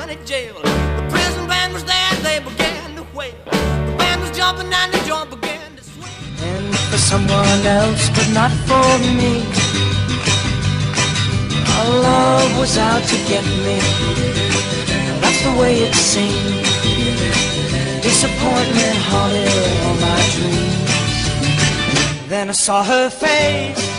county jail. The prison band was there, they began to wail. The band was jumping and the joint began to swing. And for someone else, but not for me, our love was out to get me. That's the way it seemed. Disappointment haunted all my dreams. Then I saw her face.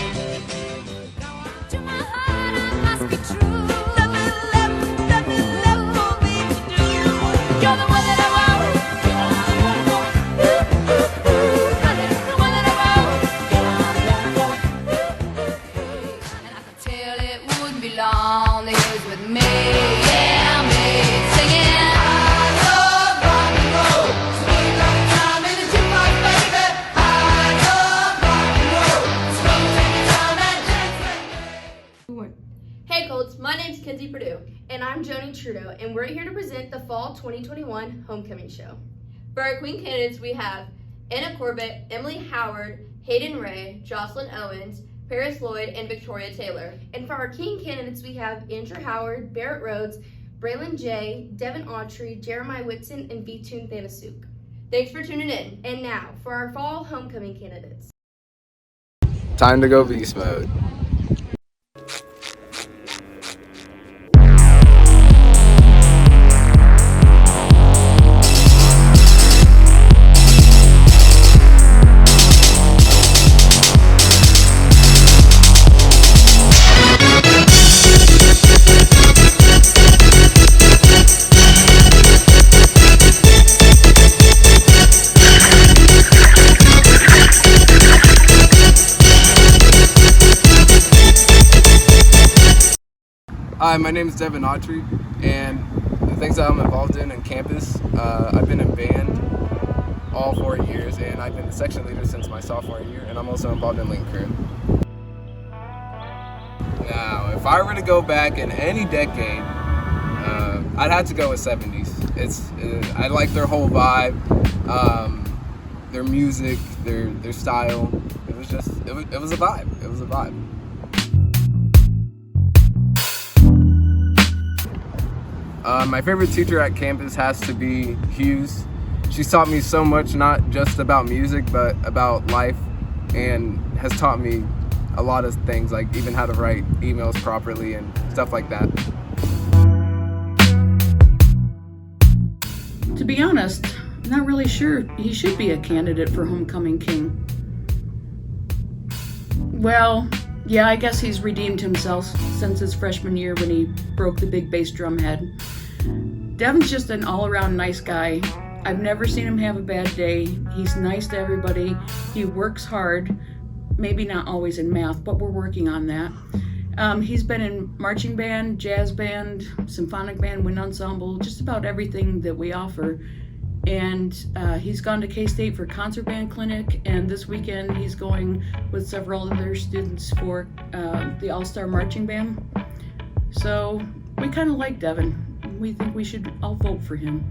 And I'm Joni Trudeau, and we're here to present the Fall 2021 Homecoming Show. For our Queen candidates, we have Anna Corbett, Emily Howard, Hayden Ray, Jocelyn Owens, Lloyd, and Victoria Taylor. And for our King candidates, we have Andrew Howard, Barrett Rhodes, Braylon J, Devin Autry, Jeremiah Whitson, and Vitun Thanasuk. Thanks for tuning in. And now, for our Fall Homecoming candidates. Time to go beast mode. Hi, my name is Devin Autry, and the things that I'm involved in campus, I've been in band all 4 years, and I've been the section leader since my sophomore year, and I'm also involved in Link Crew. Now, if I were to go back in any decade, I'd have to go with 70s. I like their whole vibe, their music, their style. It was a vibe. It was a vibe. My favorite teacher at campus has to be Hughes. She's taught me so much, not just about music, but about life, and has taught me a lot of things, like even how to write emails properly and stuff like that. To be honest, I'm not really sure he should be a candidate for Homecoming King. Well, yeah, I guess he's redeemed himself since his freshman year when he broke the big bass drum head. Devin's just an all-around nice guy. I've never seen him have a bad day. He's nice to everybody. He works hard. Maybe not always in math, but we're working on that. He's been in marching band, jazz band, symphonic band, wind ensemble, just about everything that we offer. And he's gone to K-State for concert band clinic, and this weekend he's going with several other students for the All-Star Marching Band. So we kind of like Devin. We think we should all vote for him.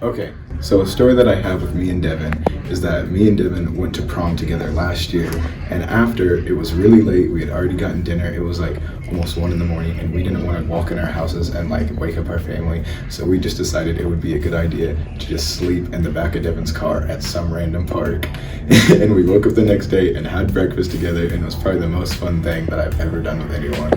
Okay, so a story that I have with me and Devin is that me and Devin went to prom together last year, and after, it was really late, we had already gotten dinner, it was like almost 1 in the morning, and we didn't want to walk in our houses and like wake up our family, so we just decided it would be a good idea to just sleep in the back of Devin's car at some random park. And we woke up the next day and had breakfast together, and it was probably the most fun thing that I've ever done with anyone.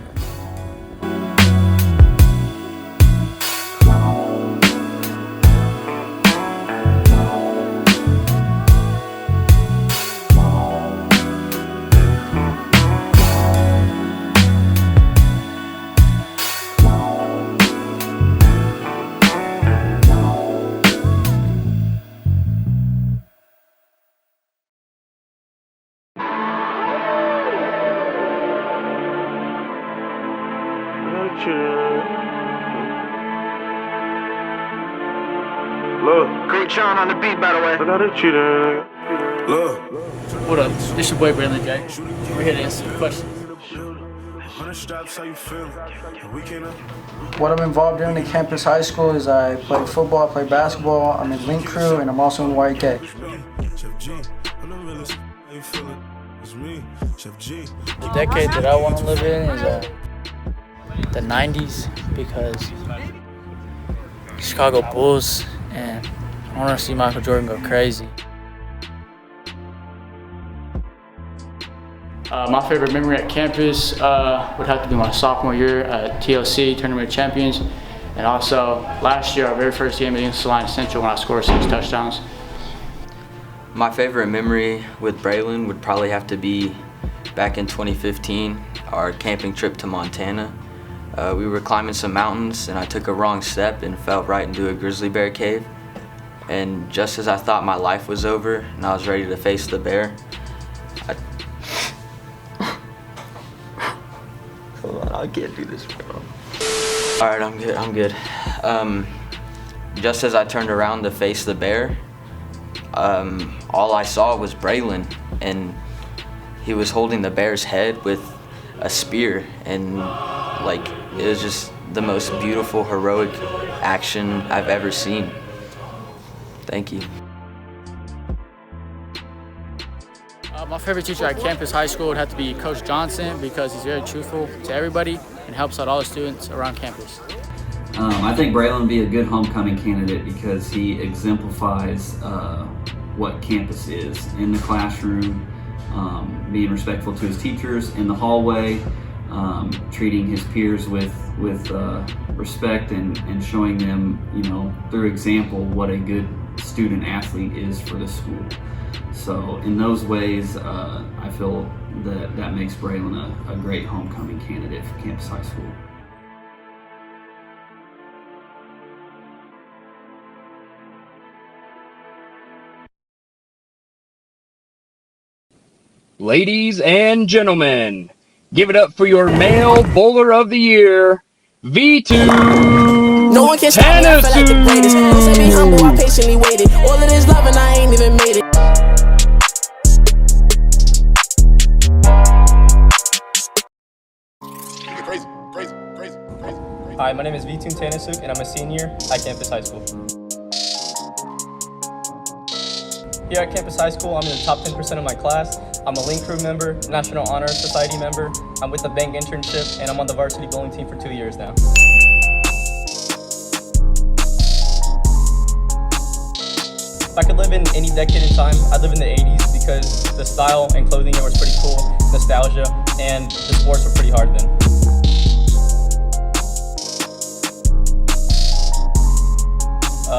Look. Great Sean on the beat, by the way. I gotta cheat it. Look. What up? This your boy Braylon J. We're here to answer your questions. What I'm involved in at campus high school is I play football, I play basketball, I'm in Link Crew, and I'm also in YK. The decade that I want to live in is the 90s because Chicago Bulls, and I want to see Michael Jordan go crazy. My favorite memory at campus would have to be my sophomore year at TLC, Tournament of Champions, and also last year, our very first game against Salina Central when I scored 6 touchdowns. My favorite memory with Braylon would probably have to be back in 2015, our camping trip to Montana. We were climbing some mountains and I took a wrong step and fell right into a grizzly bear cave. And just as I thought my life was over and I was ready to face the bear, Hold on, I can't do this, bro. All right, I'm good. Just as I turned around to face the bear, all I saw was Braylon, and he was holding the bear's head with a spear, and like it was just the most beautiful, heroic action I've ever seen. Thank you. My favorite teacher at campus high school would have to be Coach Johnson because he's very truthful to everybody and helps out all the students around campus. I think Braylon would be a good homecoming candidate because he exemplifies what campus is in the classroom, being respectful to his teachers in the hallway, treating his peers with respect and showing them, through example what a good student athlete is for the school. So in those ways, I feel that makes Braylon a great homecoming candidate for campus high school. Ladies and gentlemen, give it up for your male bowler of the year, V2 No one can stop me, I feel like the greatest. Don't say be humble, I patiently waited. All of this love and I ain't even made it. Hi, my name is V2 Tanasuk and I'm a senior at Campus High School. Here at Campus High School, I'm in the top 10% of my class. I'm a Link Crew member, National Honor Society member. I'm with the bank internship, and I'm on the varsity bowling team for 2 years now. If I could live in any decade in time, I'd live in the 80s because the style and clothing there was pretty cool, nostalgia, and the sports were pretty hard then.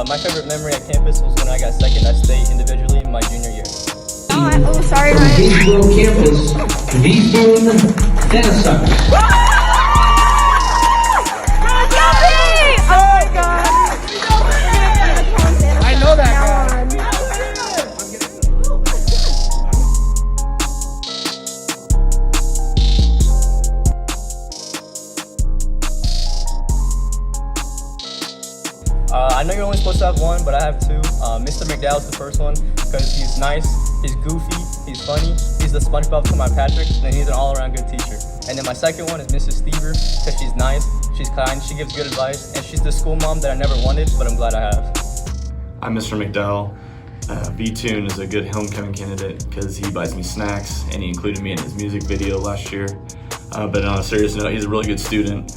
My favorite memory at campus was when I got second at state individually in my junior year. Oh, sorry, Ryan. V2 campus, V2 Tanasuk. Oh my God! I know that guy. I know you're only supposed to have one, but I have two. Mr. McDowell's the first one because he's nice, he's goofy, he's funny, he's the SpongeBob to my Patrick, and he's an all-around good teacher. And then my second one is Mrs. Stever because she's nice, she's kind, she gives good advice, and she's the school mom that I never wanted, but I'm glad I have. I'm Mr. McDowell. V-Tune is a good homecoming candidate because he buys me snacks and he included me in his music video last year. But on a serious note, he's a really good student.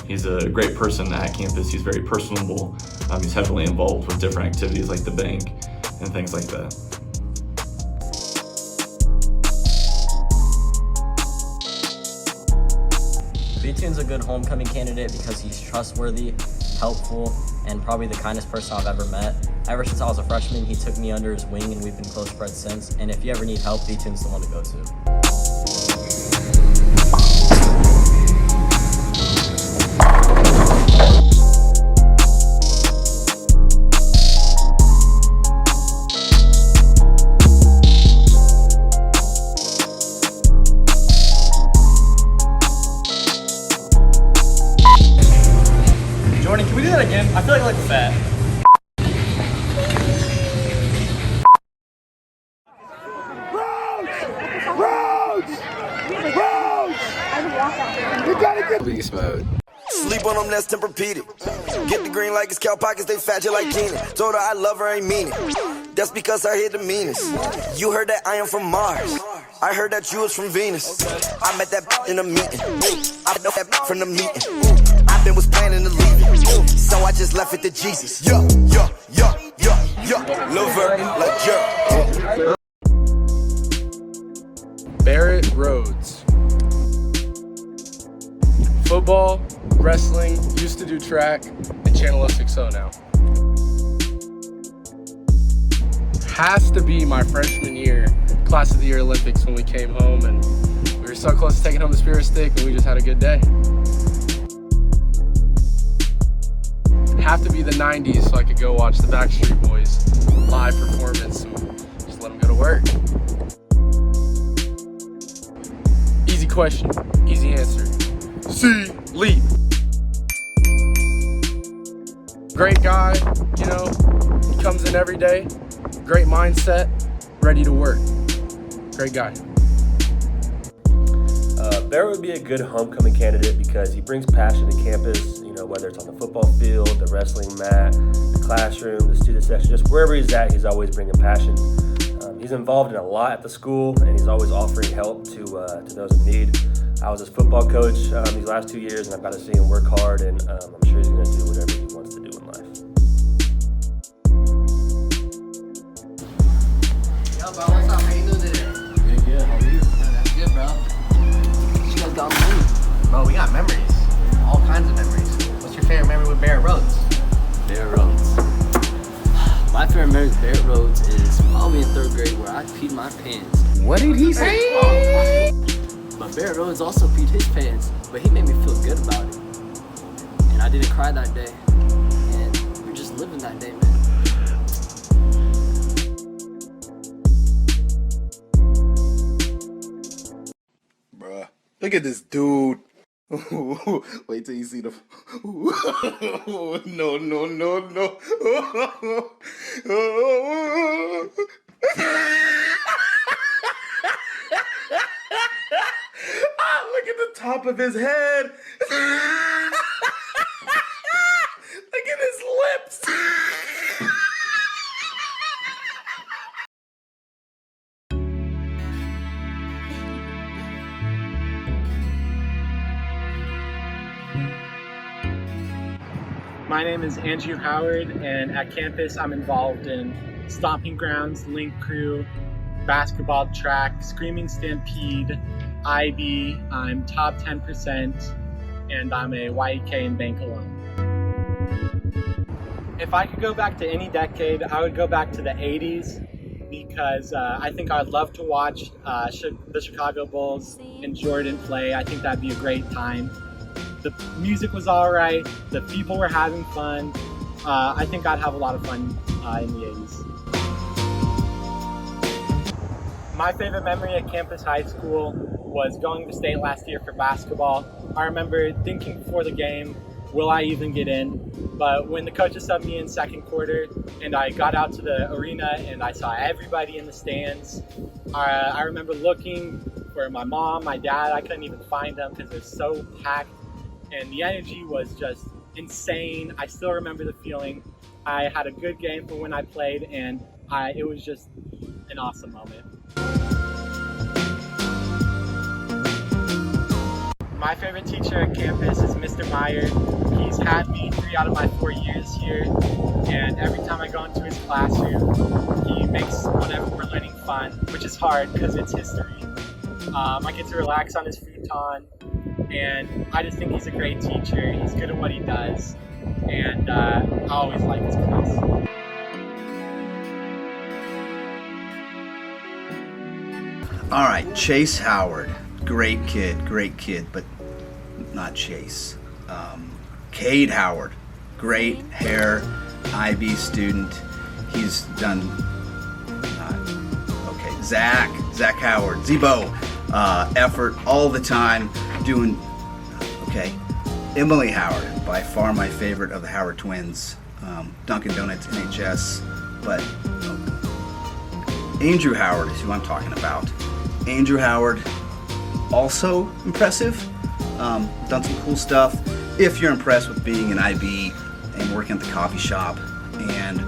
He's a great person at campus. He's very personable. He's heavily involved with different activities like the bank and things like that. V-Tune's a good homecoming candidate because he's trustworthy, helpful, and probably the kindest person I've ever met. Ever since I was a freshman, he took me under his wing and we've been close friends since. And if you ever need help, V-Tune's the one to go to. Jordan, can we do that again? I feel like I look fat. Beast mode. Sleep on them, that's Tempur-Pedic. Get the green like it's cow pockets, they fat just like Keenan. Told her I love her, ain't mean it. That's because I hit the meanest. You heard that I am from Mars. I heard that you was from Venus. I met that in a meeting. I know that from the meeting. I been was planning to leave. So I just left it to Jesus. Yo. Lil Vert, like yo. Barrett Rhodes. Football, wrestling, used to do track, and Channel 060 now. Has to be my freshman year, class of the year Olympics, when we came home and we were so close to taking home the Spirit Stick and we just had a good day. Have to be the 90s so I could go watch the Backstreet Boys live performance and just let them go to work. Easy question, easy answer. C. Leap. Great guy, you know, he comes in every day, great mindset, ready to work. Great guy. Barrett would be a good homecoming candidate because he brings passion to campus, you know, whether it's on the football field, the wrestling mat, the classroom, the student section, just wherever he's at, he's always bringing passion. He's involved in a lot at the school, and he's always offering help to those in need. I was his football coach these last 2 years, and I've got to see him work hard, and I'm sure he's going to do whatever he wants to do in life. Yo, bro, what's up? How you doing today? Good. How are you? That's good, bro. You guys got money. Bro, we got memories. All kinds of memories. What's your favorite memory with Barrett Rhodes? Barrett Rhodes. My favorite memory with Barrett Rhodes is probably in 3rd grade where I peed my pants. What did he say? But Barrett Rhodes also peed his pants, but he made me feel good about it. And I didn't cry that day. And we're just living that day, man. Bruh, look at this dude. Wait till you see the. No. Look at the top of his head. Look at his lips. My name is Andrew Howard, and at campus I'm involved in Stomping Grounds, Link Crew, basketball, track, Screaming Stampede, IB, I'm top 10%, and I'm a YEK and bank alum. If I could go back to any decade, I would go back to the 80s because I think I'd love to watch the Chicago Bulls and Jordan play. I think that'd be a great time. The music was all right, the people were having fun. I think I'd have a lot of fun in the 80s. My favorite memory at Campus High School was going to state last year for basketball. I remember thinking before the game, will I even get in? But when the coaches subbed me in 2nd quarter and I got out to the arena and I saw everybody in the stands, I remember looking for my mom, my dad. I couldn't even find them because it was so packed. And the energy was just insane. I still remember the feeling. I had a good game for when I played, and it was just an awesome moment. My favorite teacher at campus is Mr. Meyer. He's had me 3 out of my 4 years here, and every time I go into his classroom, he makes whatever we're learning fun, which is hard because it's history. I get to relax on his futon, and I just think he's a great teacher. He's good at what he does, and I always like his class. All right, Chase Howard, great kid, but not Chase. Cade Howard, great hair, IB student. He's done, okay, Zach Howard, Zebo, effort all the time, doing, okay. Emily Howard, by far my favorite of the Howard twins. Dunkin' Donuts, NHS, but Andrew Howard is who I'm talking about. Andrew Howard, also impressive. Done some cool stuff. If you're impressed with being an IB and working at the coffee shop and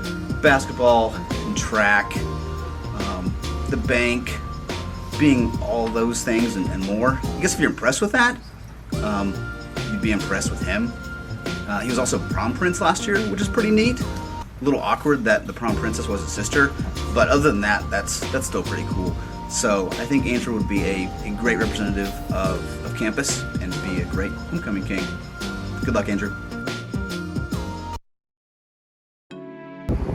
basketball and track, the bank, being all those things and more. I guess if you're impressed with that, you'd be impressed with him. He was also prom prince last year, which is pretty neat. A little awkward that the prom princess was his sister, but other than that, that's still pretty cool. So I think Andrew would be a great representative of campus and be a great homecoming king. Good luck, Andrew.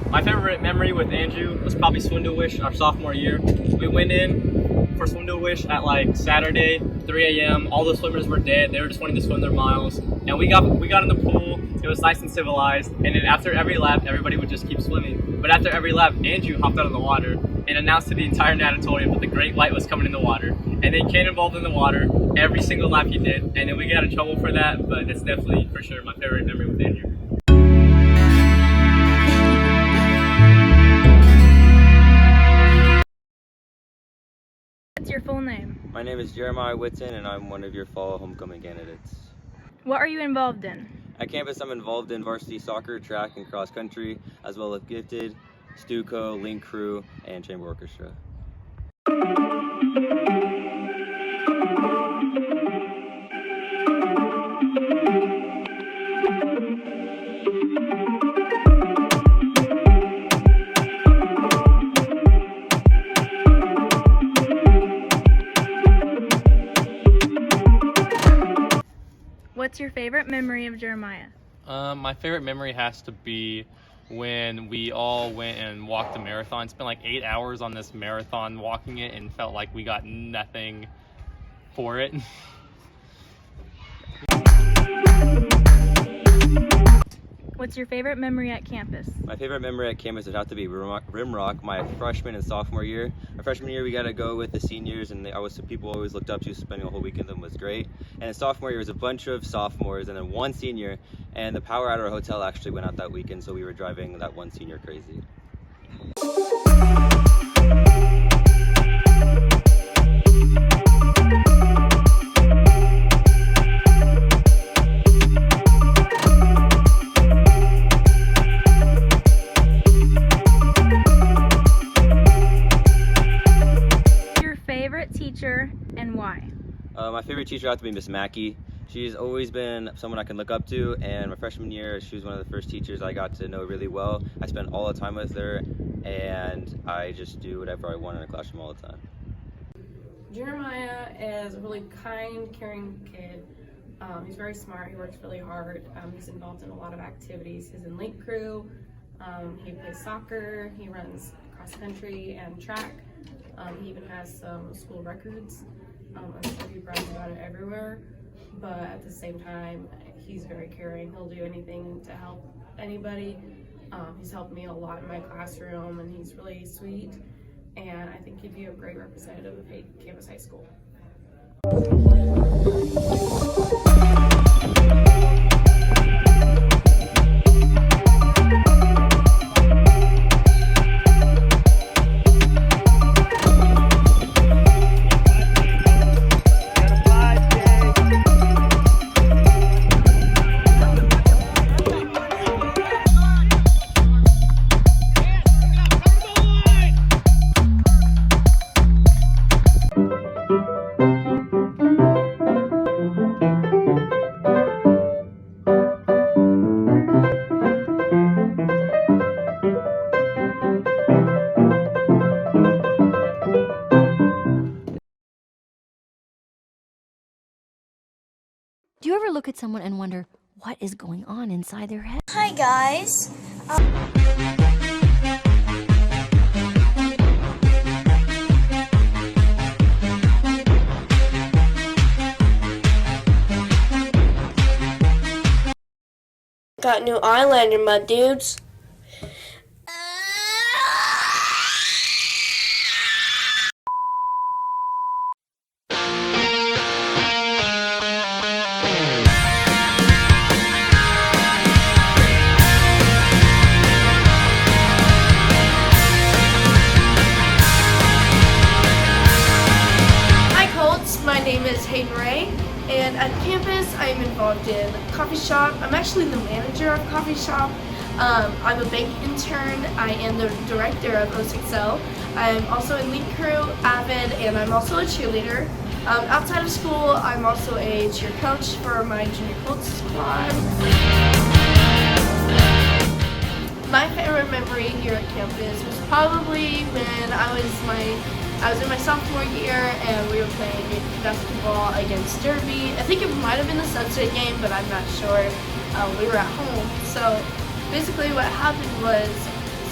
My favorite memory with Andrew was probably Swindle Wish our sophomore year. We went in for Swindle Wish at like Saturday, 3 a.m. All the swimmers were dead. They were just wanting to swim their miles. And we got in the pool. It was nice and civilized. And then after every lap, everybody would just keep swimming. But after every lap, Andrew hopped out of the water and announced to the entire natatorium that the great white was coming in the water. And then cannonballed in the water every single lap he did. And then we got in trouble for that, but it's definitely, for sure, my favorite memory with Andrew. What's your full name? My name is Jeremiah Whitson, and I'm one of your fall homecoming candidates. What are you involved in? At campus, I'm involved in varsity soccer, track, and cross country, as well as gifted, Stuco, Link Crew, and chamber orchestra. What's your favorite memory of Jeremiah? My favorite memory has to be when we all went and walked the marathon. Spent like 8 hours on this marathon walking it and felt like we got nothing for it. What's your favorite memory at campus? My favorite memory at campus would have to be Rimrock, my freshman and sophomore year. My freshman year, we got to go with the seniors, and people always looked up to. Spending a whole weekend with them was great. And in sophomore year, it was a bunch of sophomores and then one senior, and the power at our hotel actually went out that weekend, so we were driving that one senior crazy. Teacher and why? My favorite teacher had to be Miss Mackey. She's always been someone I can look up to, and my freshman year, she was one of the first teachers I got to know really well. I spent all the time with her, and I just do whatever I want in a classroom all the time. Jeremiah is a really kind, caring kid. He's very smart, he works really hard. He's involved in a lot of activities. He's in Link Crew, he plays soccer, he runs cross country and track. He even has some school records. I'm sure he brags about it everywhere, but at the same time, he's very caring. He'll do anything to help anybody. He's helped me a lot in my classroom, and he's really sweet, and I think he'd be a great representative of Campus High School. Do you ever look at someone and wonder what is going on inside their head? Hi guys. Got new eyeliner, my dudes. My name is Hayden Ray, and at campus I am involved in coffee shop. I'm actually the manager of coffee shop. I'm a bank intern. I am the director of O6O. I'm also in lead crew, avid, and I'm also a cheerleader. Outside of school, I'm also a cheer coach for my junior Colts squad. My favorite memory here at campus was probably when I was in my sophomore year and we were playing basketball against Derby. I think it might have been the Sunset game, but I'm not sure. We were at home. So basically what happened was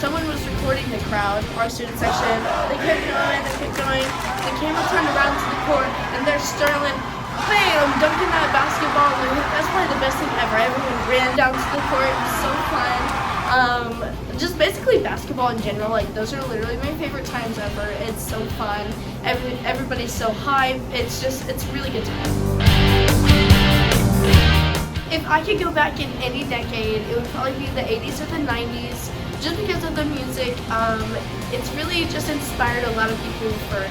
someone was recording the crowd, our student section. They kept going. The camera turned around to the court and there's Sterling, bam, dunking that basketball. That's probably the best thing ever. Everyone ran down to the court. It was so fun. Just basically basketball in general, like those are literally my favorite times ever. It's so fun. Everybody's so hype. It's a really good time. If I could go back in any decade, it would probably be the 80s or the 90s, just because of the music. It's really just inspired a lot of people for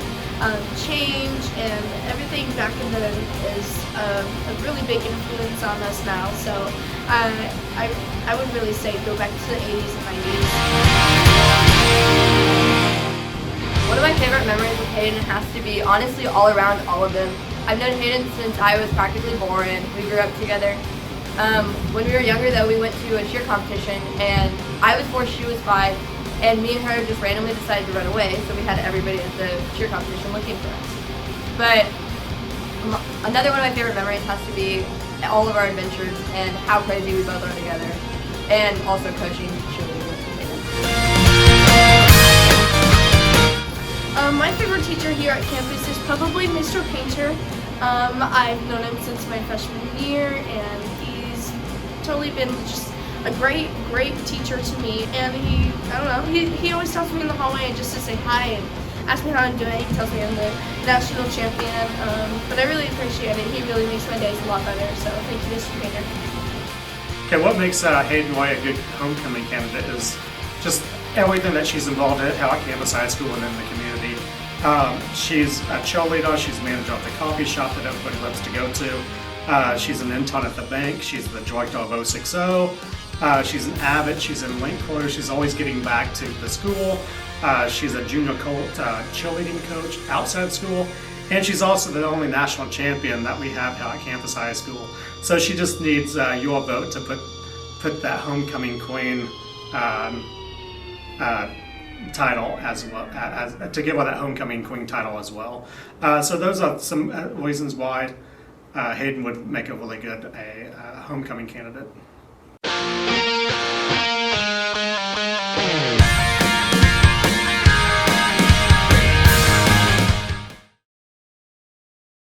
change, and everything back then is a really big influence on us now. So I would really say go back to the 80s and 90s. One of my favorite memories with Hayden has to be, honestly, all around all of them. I've known Hayden since I was practically born. We grew up together. When we were younger, though, we went to a cheer competition, and I was 4, she was 5, and me and her just randomly decided to run away, so we had everybody at the cheer competition looking for us. But another one of my favorite memories has to be all of our adventures and how crazy we both are together, and also coaching cheerleading with Hayden. My favorite teacher here at campus is probably Mr. Painter. I've known him since my freshman year, and he's totally been just a great teacher to me. And he always stops me in the hallway just to say hi and ask me how I'm doing. He tells me I'm the national champion, but I really appreciate it. He really makes my days a lot better, so thank you, Mr. Painter. Okay, what makes Hayden Ray a good homecoming candidate is just everything that she's involved in at Howard Campus High School and in the community. She's a cheerleader, she's manager of the coffee shop that everybody loves to go to. She's an intern at the bank, she's the director of O6O. She's an avid, she's in link crew, she's always getting back to the school. She's a junior Colt cheerleading coach outside of school. And she's also the only national champion that we have at Campus High School. So she just needs your vote to put that homecoming queen title as well, to give her that homecoming queen title as well. So those are some reasons why Hayden would make a really good homecoming candidate.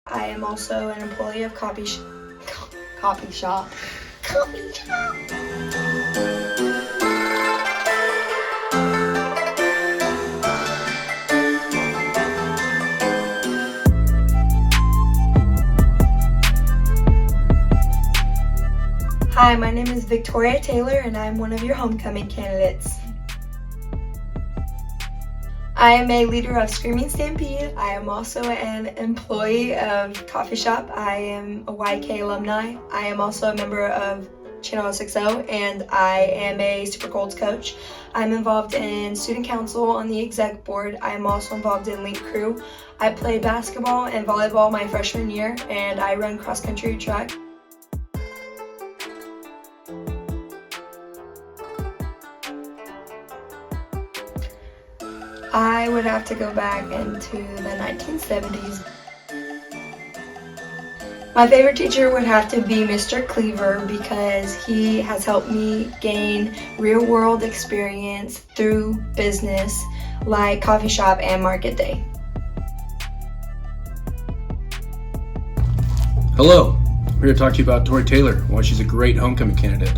I am also an employee of coffee shop. Hi, my name is Tori Taylor and I'm one of your homecoming candidates. I am a leader of Screaming Stampede. I am also an employee of Coffee Shop. I am a YK alumni. I am also a member of Channel 060 and I am a Super Colts coach. I'm involved in student council on the exec board. I am also involved in link crew. I played basketball and volleyball my freshman year and I run cross country track. I would have to go back into the 1970s. My favorite teacher would have to be Mr. Cleaver because he has helped me gain real-world experience through business like coffee shop and market day. Hello, I'm here to talk to you about Tori Taylor, why she's a great homecoming candidate.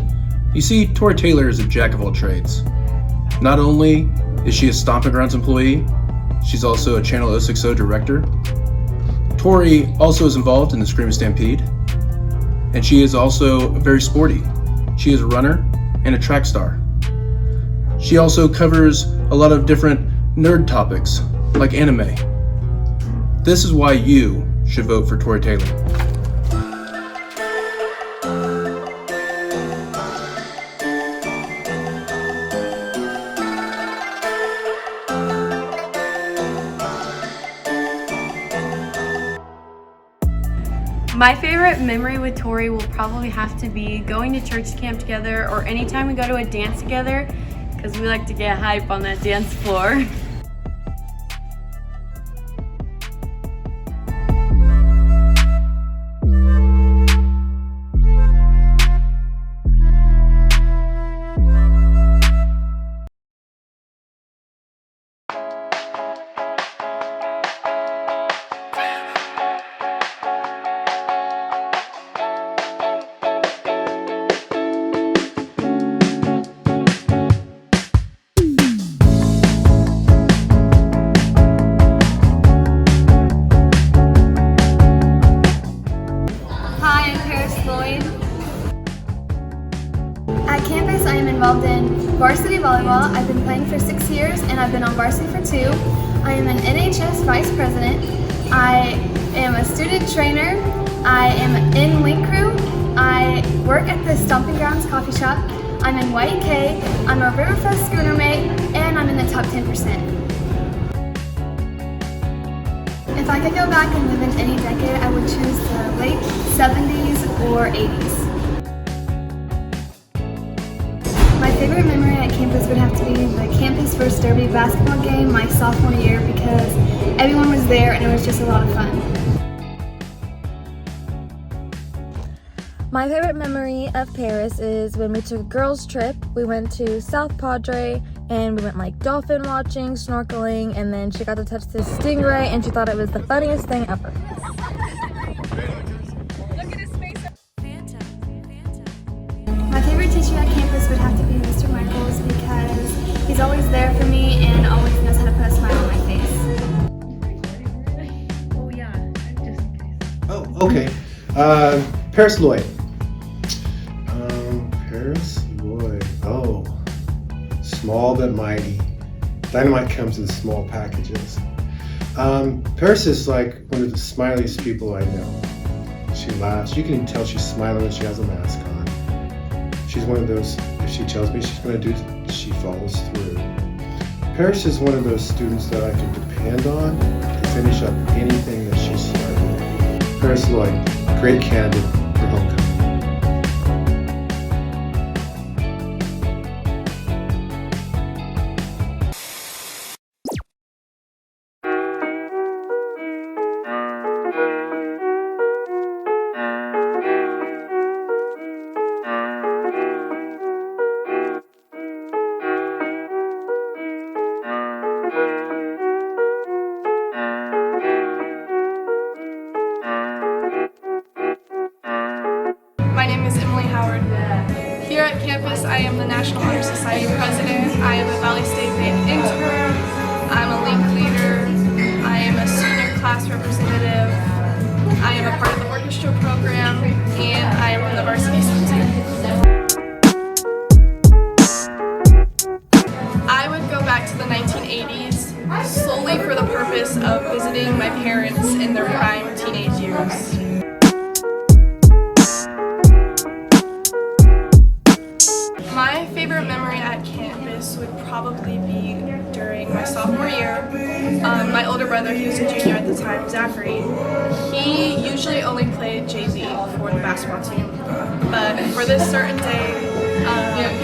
You see, Tori Taylor is a jack of all trades. Not only is she a Stomping Grounds employee, she's also a Channel 060 director. Tori also is involved in the Screaming Stampede, and she is also very sporty. She is a runner and a track star. She also covers a lot of different nerd topics, like anime. This is why you should vote for Tori Taylor. My favorite memory with Tori will probably have to be going to church camp together or anytime we go to a dance together, because we like to get hype on that dance floor. Lloyd. At campus, I am involved in varsity volleyball. I've been playing for 6 years and I've been on varsity for 2. I am an NHS vice president. I am a student trainer. I am in Link Crew. I work at the Stomping Grounds coffee shop. I'm in YK. I'm a Riverfest schooner mate, and I'm in the top 10%. If I could go back and live in any decade, I would choose the late 70s or 80s. My favorite memory at campus would have to be the campus first derby basketball game my sophomore year, because everyone was there and it was just a lot of fun. My favorite memory of Paris is when we took a girls trip. We went to South Padre and we went like dolphin watching, snorkeling, and then she got to touch this stingray and she thought it was the funniest thing ever. My favorite teacher at campus would have to be Mr. Michaels, because he's always there for me and always knows how to put a smile on my face. Oh, okay. Paris Lloyd. Paris Lloyd. Oh, small but mighty. Dynamite comes in small packages. Paris is like one of the smiliest people I know. She laughs. You can tell she's smiling when she has a mask on. She's one of those, if she tells me she's going to do, she follows through. Paris is one of those students that I can depend on to finish up anything that she started. Paris Lloyd, great candidate for homecoming. Here at campus, I am the National Honor Society president. I am a Valley State band intern. I'm a link leader. I am a senior class representative. I am a part of the orchestra program, and I am on the varsity swim team. I would go back to the 1980s solely for the purpose of visiting my parents in their prime teenage years. My favorite memory at campus would probably be during my sophomore year. My older brother, he was a junior at the time, Zachary, he usually only played JV for the basketball team. But for this certain day,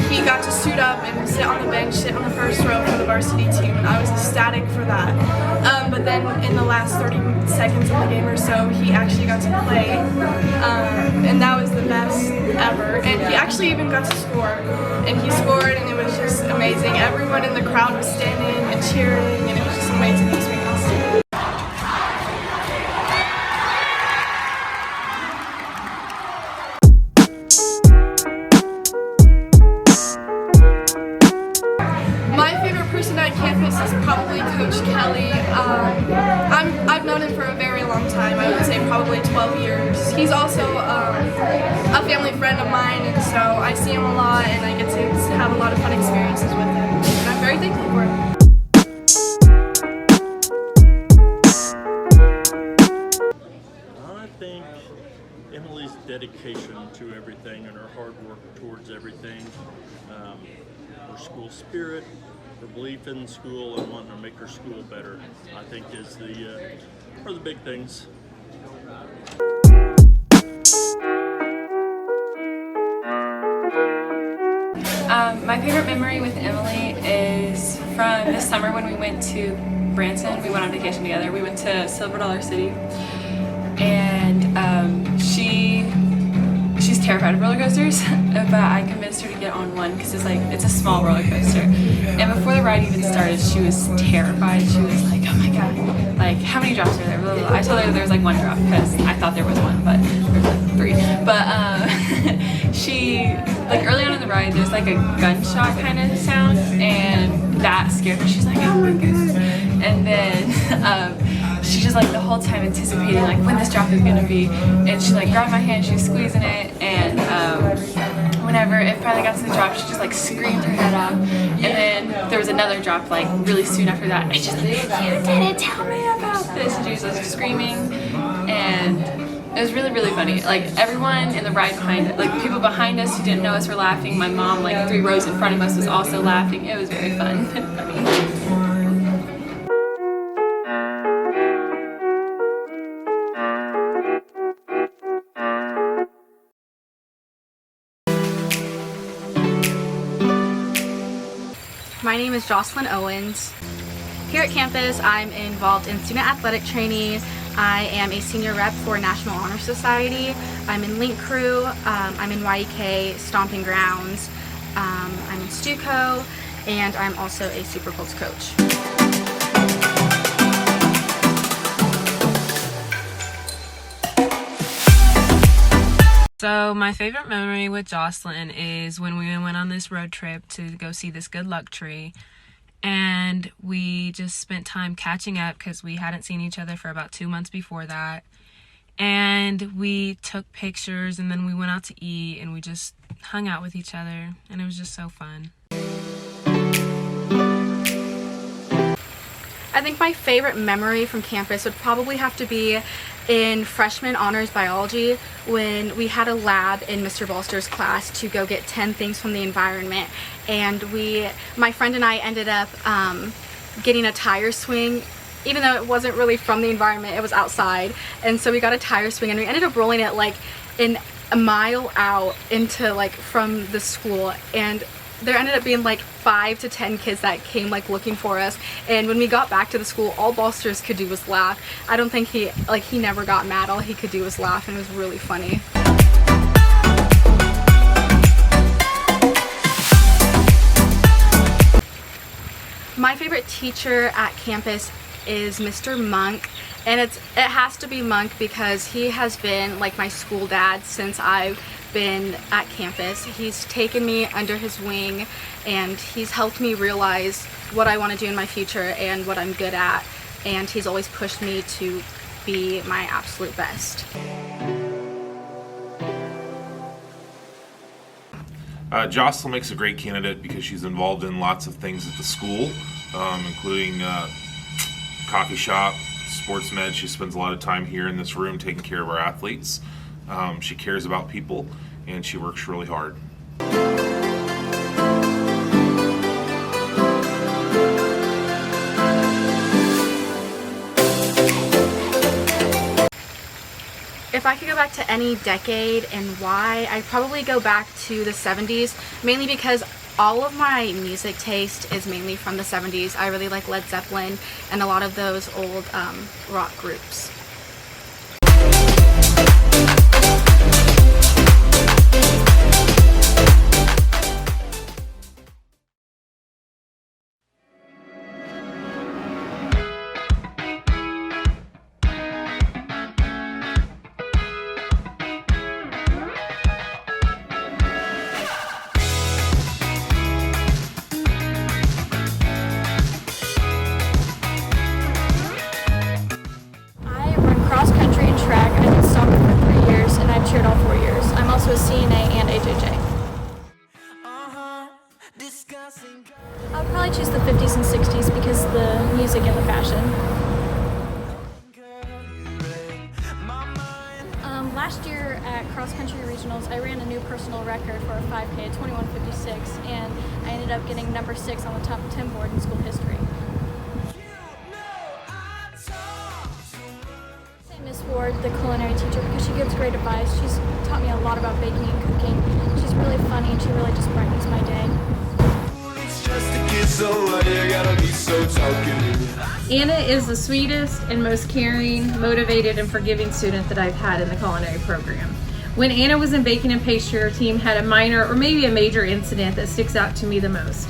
he got to suit up and sit on the bench, sit on the first row for the varsity team, and I was ecstatic for that. But then in the last 30 seconds of the game or so, he actually got to play, and that was the best ever. And he actually even got to score, and he scored, and it was just amazing. Everyone in the crowd was standing and cheering, and it was just amazing experience. Coach Kelly. I've known him for a very long time. I would say probably 12 years. He's also a family friend of mine, and so I see him a lot and I get to have a lot of fun experiences with him, and I'm very thankful for him. I think Emily's dedication to everything and her hard work towards everything, her school spirit, her belief in school and wanting to make her school better, I think are the big things. My favorite memory with Emily is from this summer when we went to Branson. We went on vacation together. We went to Silver Dollar City, and she's terrified of roller coasters, but I convinced her to get on one because it's a small roller coaster. And before the ride even started, she was terrified. She was like, "Oh my god, like how many drops are there?" Blah, blah, blah. I told her there was like 1 drop because I thought there was 1, but there was like 3. But she, like early on in the ride, there's like a gunshot kind of sound, and that scared her. She's like, "Oh my god!" And then she just like the whole time anticipating like when this drop is gonna be, and she like grabbed my hand, she was squeezing it, and whenever it finally got to the drop, she just like screamed her head off. And then there was another drop like really soon after that, and she's like, "You didn't tell me about this!" And she was like screaming, and it was really, really funny. Like everyone in the ride behind, like people behind us who didn't know us were laughing. My mom, like 3 rows in front of us, was also laughing. It was very fun and funny. My name is Jocelyn Owens. Here at campus, I'm involved in student athletic training. I am a senior rep for National Honor Society. I'm in Link Crew. I'm in YEK Stomping Grounds. I'm in Stuco, and I'm also a Super Colts coach. So my favorite memory with Jocelyn is when we went on this road trip to go see this good luck tree, and we just spent time catching up because we hadn't seen each other for about 2 months before that, and we took pictures, and then we went out to eat, and we just hung out with each other, and it was just so fun. I think my favorite memory from campus would probably have to be in freshman honors biology when we had a lab in Mr. Bolster's class to go get 10 things from the environment, and my friend and I ended up getting a tire swing, even though it wasn't really from the environment, it was outside. And so we got a tire swing, and we ended up rolling it like a mile out into like from the school, and there ended up being like 5 to 10 kids that came like looking for us, and when we got back to the school, all Bolsters could do was laugh. I don't think he never got mad. All he could do was laugh, and it was really funny. My favorite teacher at campus is Mr. Monk, and it has to be Monk because he has been like my school dad since I've been at campus. He's taken me under his wing, and he's helped me realize what I want to do in my future and what I'm good at, and he's always pushed me to be my absolute best. Jocelyn makes a great candidate because she's involved in lots of things at the school, including coffee shop, sports med. She spends a lot of time here in this room taking care of our athletes. She cares about people, and she works really hard. If I could go back to any decade and why, I'd probably go back to the 70s, mainly because all of my music taste is mainly from the 70s. I really like Led Zeppelin and a lot of those old rock groups. A CNA and AJJ. I'll probably choose the 50s and 60s because the music and the fashion. Last year at cross country regionals, I ran a new personal record for a 5K at 21:56, and I ended up getting number 6 on the top 10 board in school history. Miss Ward, the culinary teacher, because she gives great advice. She's taught me a lot about baking and cooking. She's really funny, and she really just brightens my day. Anna is the sweetest and most caring, motivated, and forgiving student that I've had in the culinary program. When Anna was in baking and pastry, our team had a minor or maybe a major incident that sticks out to me the most.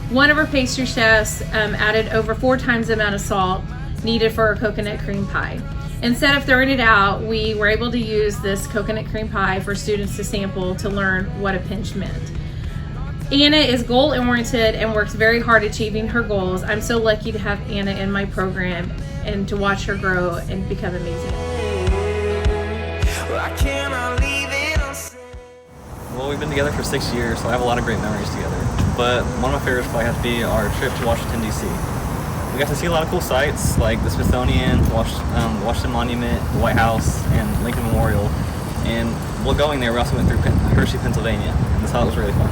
One of our pastry chefs added over 4 times the amount of salt needed for our coconut cream pie. Instead of throwing it out, we were able to use this coconut cream pie for students to sample to learn what a pinch meant. Anna is goal-oriented and works very hard achieving her goals. I'm so lucky to have Anna in my program and to watch her grow and become amazing. Well, we've been together for 6 years, so I have a lot of great memories together. But one of my favorites probably has to be our trip to Washington, D.C. We got to see a lot of cool sites like the Smithsonian, Washington Monument, the White House, and Lincoln Memorial. And while going there, we also went through Hershey, Pennsylvania, and this was really fun.